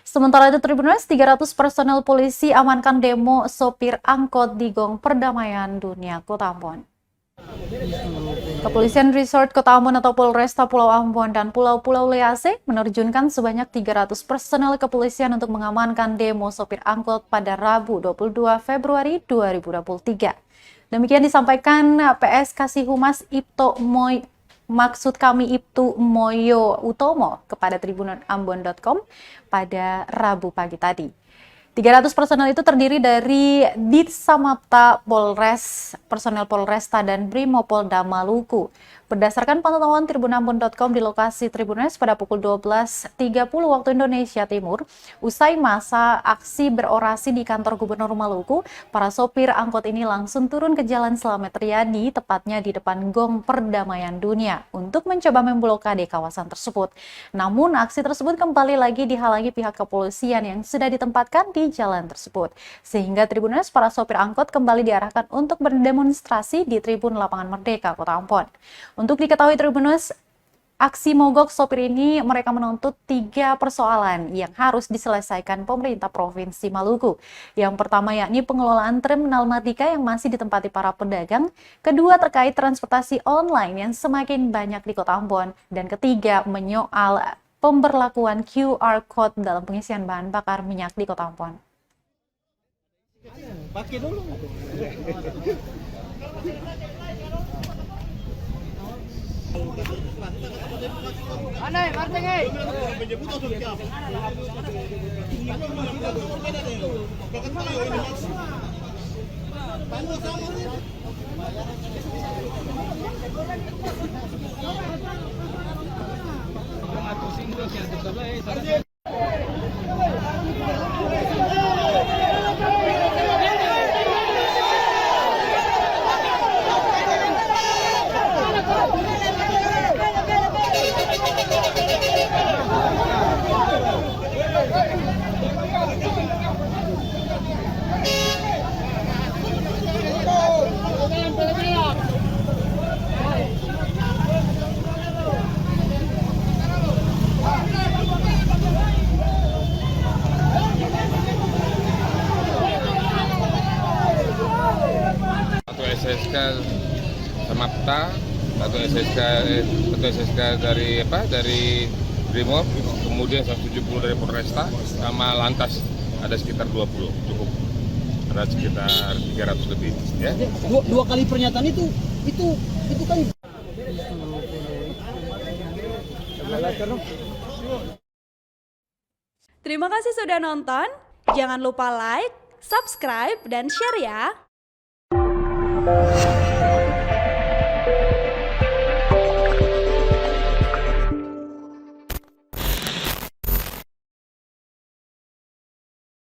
Sementara itu Tribuners, 300 personel polisi amankan demo sopir angkot di Gong Perdamaian Dunia Kota Ambon. Kepolisian Resort Kota Ambon atau Polresta Pulau Ambon dan Pulau-Pulau Lease menerjunkan sebanyak 300 personel kepolisian untuk mengamankan demo sopir angkot pada Rabu 22 Februari 2023. Demikian disampaikan PS Kasih Humas Ibtu Moyo Utomo kepada tribunambon.com pada Rabu pagi tadi. 300 personel itu terdiri dari Ditsamapta Polres, personel Polresta dan Brimopolda Maluku. Berdasarkan pantauan tribunambon.com di lokasi Tribuners pada pukul 12.30 waktu Indonesia Timur, usai masa aksi berorasi di kantor Gubernur Maluku, para sopir angkot ini langsung turun ke Jalan Slamet Riyadi, tepatnya di depan Gong Perdamaian Dunia, untuk mencoba memblokade kawasan tersebut. Namun, aksi tersebut kembali lagi dihalangi pihak kepolisian yang sudah ditempatkan di jalan tersebut. Sehingga Tribuners, para sopir angkot kembali diarahkan untuk berdemonstrasi di Tribun Lapangan Merdeka, Kota Ambon. Untuk diketahui Tribuners, aksi mogok sopir ini mereka menuntut 3 persoalan yang harus diselesaikan pemerintah Provinsi Maluku. Yang pertama yakni pengelolaan Terminal Mardika yang masih ditempati para pedagang. Kedua terkait transportasi online yang semakin banyak di Kota Ambon. Dan ketiga menyoal pemberlakuan QR Code dalam pengisian bahan bakar minyak di Kota Ambon. Pakai dulu. Aneh, Martin, hey. SSK Samapta atau SSK dari Brimob, kemudian 170 dari Polresta, sama Lantas ada sekitar 20, cukup ada sekitar 300 lebih. Ya. Dua kali pernyataan itu kan. Terima kasih sudah nonton. Jangan lupa like, subscribe, dan share ya.